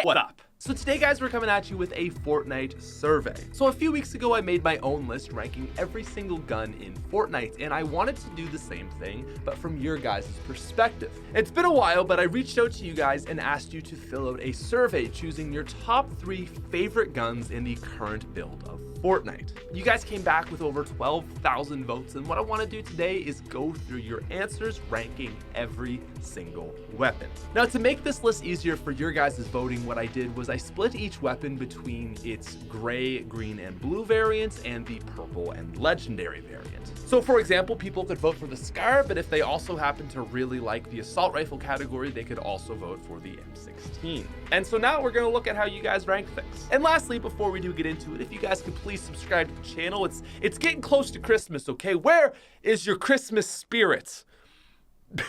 Hey, what up? So today, guys, we're coming at you with a Fortnite survey. So a few weeks ago, I made my own list ranking every single gun in Fortnite, and I wanted to do the same thing, but from your guys' perspective. It's been a while, but I reached out to you guys and asked you to fill out a survey choosing your top 3 favorite guns in the current build of Fortnite. You guys came back with over 12,000 votes, and what I want to do today is go through your answers, ranking every single weapon. Now, to make this list easier for your guys' voting, what I did was I split each weapon between its gray, green, and blue variants and the purple and legendary variant. So for example, people could vote for the Scar, but if they also happen to really like the assault rifle category, they could also vote for the M16. And so now we're going to look at how you guys rank things. And lastly, before we do get into it, if you guys could please subscribe to the channel. It's getting close to Christmas, okay? Where is your Christmas spirit?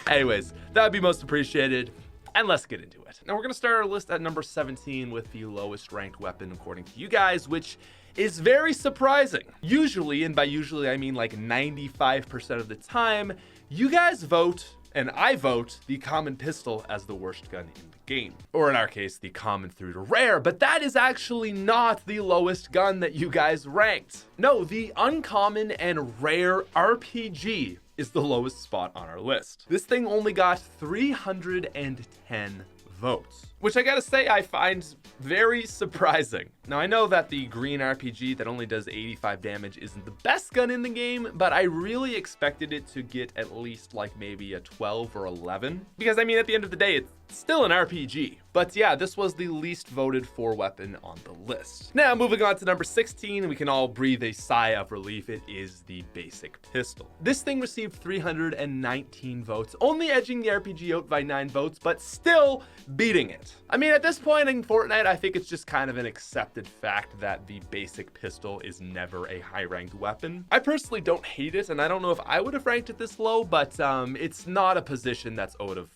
Anyways, that would be most appreciated. And let's get into it. Now we're going to start our list at number 17 with the lowest ranked weapon according to you guys, which is very surprising. Usually, and by usually I mean like 95% of the time, you guys vote, and I vote, the common pistol as the worst gun in the game. Or in our case, the common through to rare, but that is actually not the lowest gun that you guys ranked. No, the uncommon and rare RPG is the lowest spot on our list. This thing only got 310 votes, which I gotta say I find very surprising. Now I know that the green RPG that only does 85 damage isn't the best gun in the game, but I really expected it to get at least like maybe a 12 or 11, because I mean at the end of the day it's still an RPG. But yeah, this was the least voted for weapon on the list. Now moving on to number 16, we can all breathe a sigh of relief. It is the basic pistol. This thing received 319 votes, only edging the RPG out by 9 votes, but still beating it. I mean, at this point in Fortnite, I think it's just kind of an accepted fact that the basic pistol is never a high-ranked weapon. I personally don't hate it, and I don't know if I would have ranked it this low, but it's not a position that's out of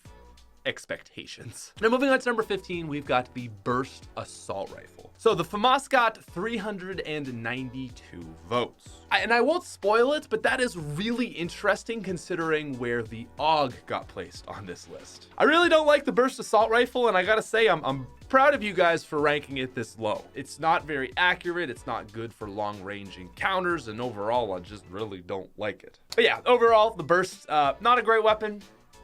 expectations. Now moving on to number 15, we've got the Burst Assault Rifle. So the FAMAS got 392 votes. And I won't spoil it, but that is really interesting considering where the AUG got placed on this list. I really don't like the Burst Assault Rifle, and I gotta say, I'm proud of you guys for ranking it this low. It's not very accurate, it's not good for long-range encounters, and overall, I just really don't like it. But yeah, overall, the Burst, not a great weapon,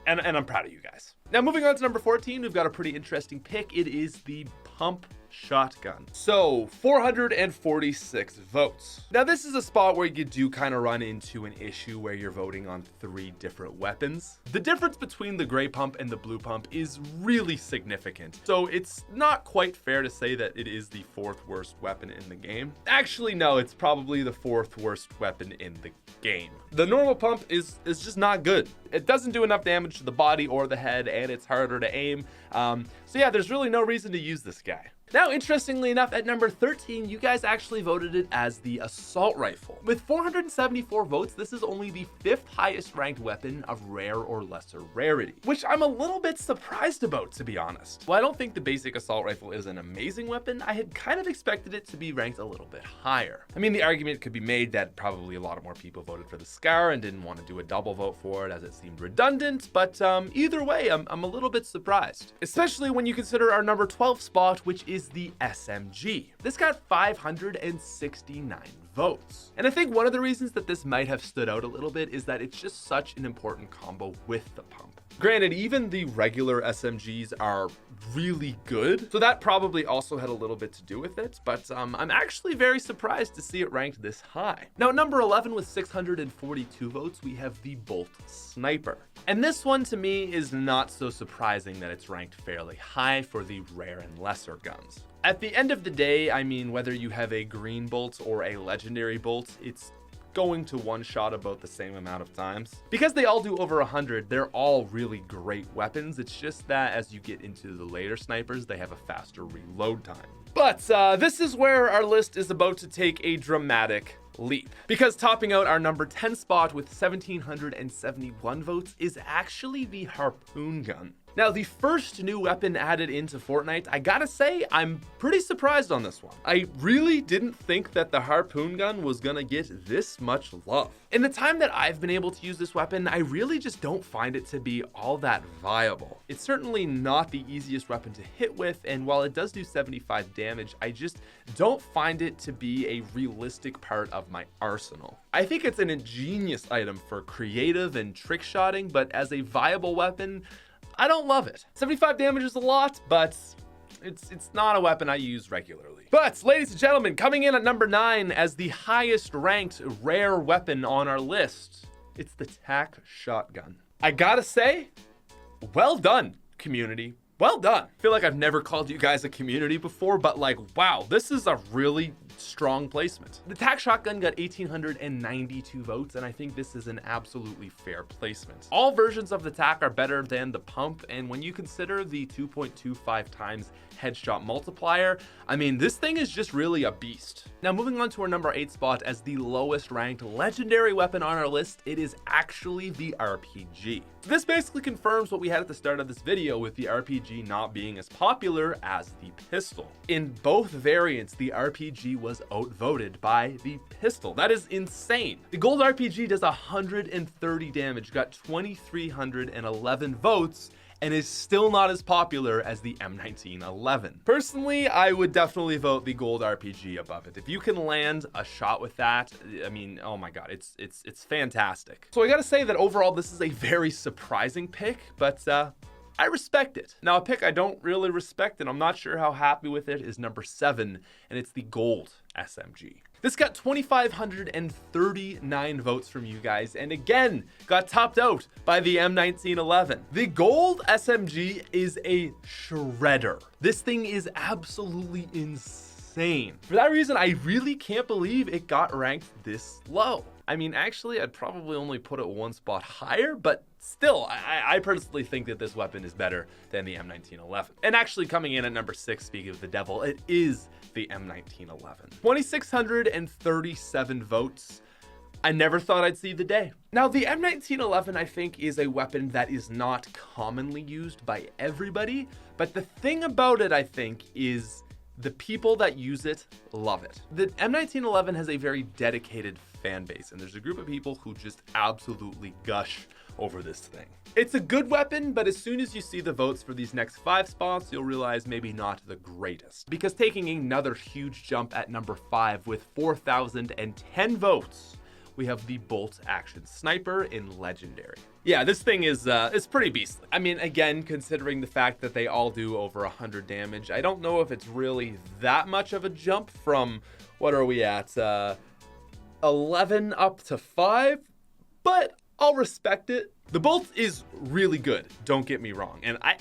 and I'm proud of you guys. Now moving on to number 14, we've got a pretty interesting pick. It is the pump shotgun. So 446 votes. Now this is a spot where you do kind of run into an issue where you're voting on 3 different weapons. The difference between the gray pump and the blue pump is really significant. So it's not quite fair to say that it is the 4th worst weapon in the game. Actually, no, it's probably the 4th worst weapon in the game. The normal pump is just not good. It doesn't do enough damage to the body or the head, and it's harder to aim. So yeah, there's really no reason to use this guy. Now, interestingly enough, at number 13, you guys actually voted it as the assault rifle. With 474 votes, this is only the 5th highest ranked weapon of rare or lesser rarity, which I'm a little bit surprised about, to be honest. While I don't think the basic assault rifle is an amazing weapon, I had kind of expected it to be ranked a little bit higher. I mean, the argument could be made that probably a lot more people voted for the Scar and didn't want to do a double vote for it as it seemed redundant, but either way, I'm a little bit surprised, especially when you consider our number 12 spot, which is the SMG. This got 569 votes. And I think one of the reasons that this might have stood out a little bit is that it's just such an important combo with the pump. Granted, even the regular SMGs are really good, so that probably also had a little bit to do with it, but I'm actually very surprised to see it ranked this high. Now, at number 11 with 642 votes, we have the Bolt Sniper. And this one to me is not so surprising that it's ranked fairly high for the rare and lesser guns. At the end of the day, I mean, whether you have a green bolt or a legendary bolt, it's going to one-shot about the same amount of times. Because they all do over 100, they're all really great weapons. It's just that as you get into the later snipers, they have a faster reload time. But this is where our list is about to take a dramatic leap, because topping out our number 10 spot with 1,771 votes is actually the Harpoon gun. Now, the first new weapon added into Fortnite, I gotta say, I'm pretty surprised on this one. I really didn't think that the Harpoon gun was gonna get this much love. In the time that I've been able to use this weapon, I really just don't find it to be all that viable. It's certainly not the easiest weapon to hit with, and while it does do 75 damage, I just don't find it to be a realistic part of my arsenal. I think it's an ingenious item for creative and trick shotting, but as a viable weapon, I don't love it. 75 damage is a lot, but it's not a weapon I use regularly. But ladies and gentlemen, coming in at number 9 as the highest ranked rare weapon on our list, it's the TAC shotgun. I gotta say, well done, community. Well done. I feel like I've never called you guys a community before, but like, wow, this is a really strong placement. The TAC shotgun got 1,892 votes, and I think this is an absolutely fair placement. All versions of the TAC are better than the pump, and when you consider the 2.25 times headshot multiplier, I mean, this thing is just really a beast. Now, moving on to our number 8 spot as the lowest ranked legendary weapon on our list, it is actually the RPG. This basically confirms what we had at the start of this video with the RPG not being as popular as the pistol. In both variants, the RPG was outvoted by the pistol. That is insane. The gold RPG does 130 damage, got 2,311 votes, and is still not as popular as the M1911. Personally, I would definitely vote the gold RPG above it. If you can land a shot with that, I mean, oh my god, it's fantastic. So I gotta say that overall, this is a very surprising pick, but I respect it. Now, a pick I don't really respect, and I'm not sure how happy with it, is number 7, and it's the gold SMG. This got 2,539 votes from you guys, and again, got topped out by the M1911. The gold SMG is a shredder. This thing is absolutely insane. For that reason, I really can't believe it got ranked this low. I mean, actually, I'd probably only put it one spot higher, but still, I personally think that this weapon is better than the M1911. And actually coming in at number 6, speaking of the devil, it is the M1911. 2,637 votes. I never thought I'd see the day. Now, the M1911, I think, is a weapon that is not commonly used by everybody, but the thing about it, I think, is the people that use it love it. The M1911 has a very dedicated fan base, and there's a group of people who just absolutely gush over this thing. It's a good weapon, but as soon as you see the votes for these next 5 spots, you'll realize maybe not the greatest. Because taking another huge jump at number 5 with 4,010 votes, we have the bolt action sniper in legendary. Yeah, this thing is it's pretty beastly. I mean, again, considering the fact that they all do over 100 damage, I don't know if it's really that much of a jump from, what are we at, 11 up to 5, but I'll respect it. The bolt is really good, don't get me wrong, and I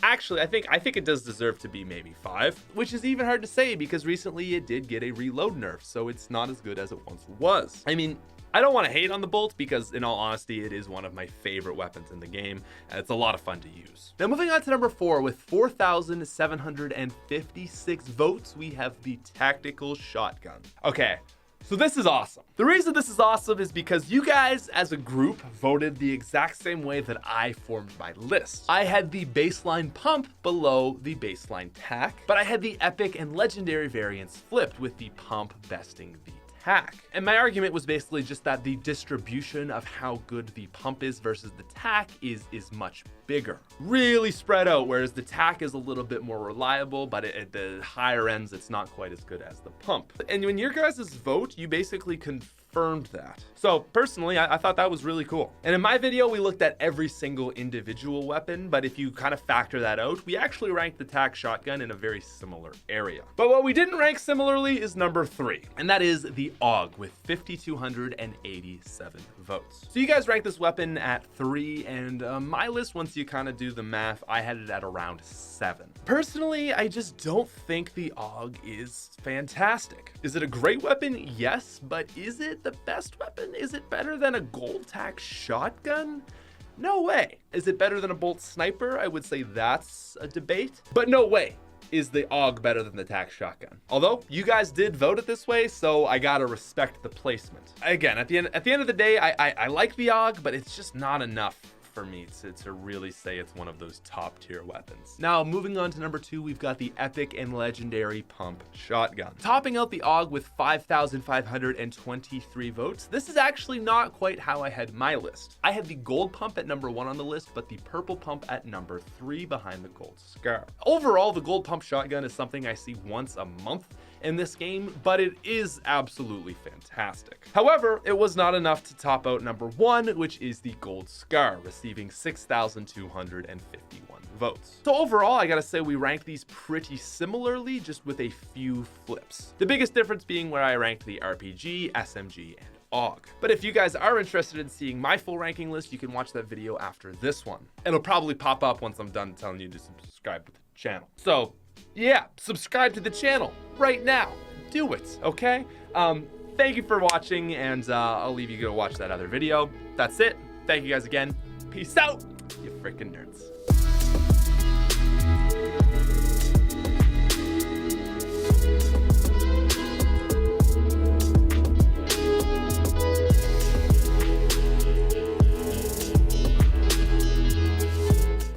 think it does deserve to be maybe 5, which is even hard to say because recently it did get a reload nerf, so it's not as good as it once was. I mean, I don't want to hate on the bolt because, in all honesty, it is one of my favorite weapons in the game, and it's a lot of fun to use. Now, moving on to number 4, with 4,756 votes, we have the tactical shotgun. Okay, so this is awesome. The reason this is awesome is because you guys, as a group, voted the exact same way that I formed my list. I had the baseline pump below the baseline tac, but I had the epic and legendary variants flipped, with the pump besting the tac. And my argument was basically just that the distribution of how good the pump is versus the tac is much bigger. Really spread out, whereas the tac is a little bit more reliable, but at the higher ends, it's not quite as good as the pump. And when your guys' vote, you basically confirmed that. So personally, I thought that was really cool. And in my video, we looked at every single individual weapon, but if you kind of factor that out, we actually ranked the TAC shotgun in a very similar area. But what we didn't rank similarly is number 3, and that is the AUG with 5,287 votes. So you guys ranked this weapon at 3, and my list, once you kind of do the math, I had it at around 7. Personally, I just don't think the AUG is fantastic. Is it a great weapon? Yes, but is it the best weapon? Is it better than a gold tac shotgun? No way. Is it better than a bolt sniper? I would say that's a debate, but no way is the AUG better than the tac shotgun. Although you guys did vote it this way, so I gotta respect the placement. Again, at the end of the day, I like the AUG, but it's just not enough for me to really say it's one of those top tier weapons. Now, moving on to number 2, we've got the epic and legendary pump shotgun. Topping out the AUG with 5,523 votes, this is actually not quite how I had my list. I had the gold pump at number 1 on the list, but the purple pump at number 3 behind the gold scar. Overall, the gold pump shotgun is something I see once a month in this game, but it is absolutely fantastic. However, it was not enough to top out number 1, which is the gold scar, receiving 6,251 votes. So overall, I gotta say we ranked these pretty similarly, just with a few flips. The biggest difference being where I ranked the RPG, SMG, and AUG. But if you guys are interested in seeing my full ranking list, you can watch that video after this one. It'll probably pop up once I'm done telling you to subscribe to the channel. So yeah, subscribe to the channel right now. Do it, okay? Thank you for watching, and I'll leave you to go watch that other video. That's it. Thank you guys again. Peace out, you freaking nerds.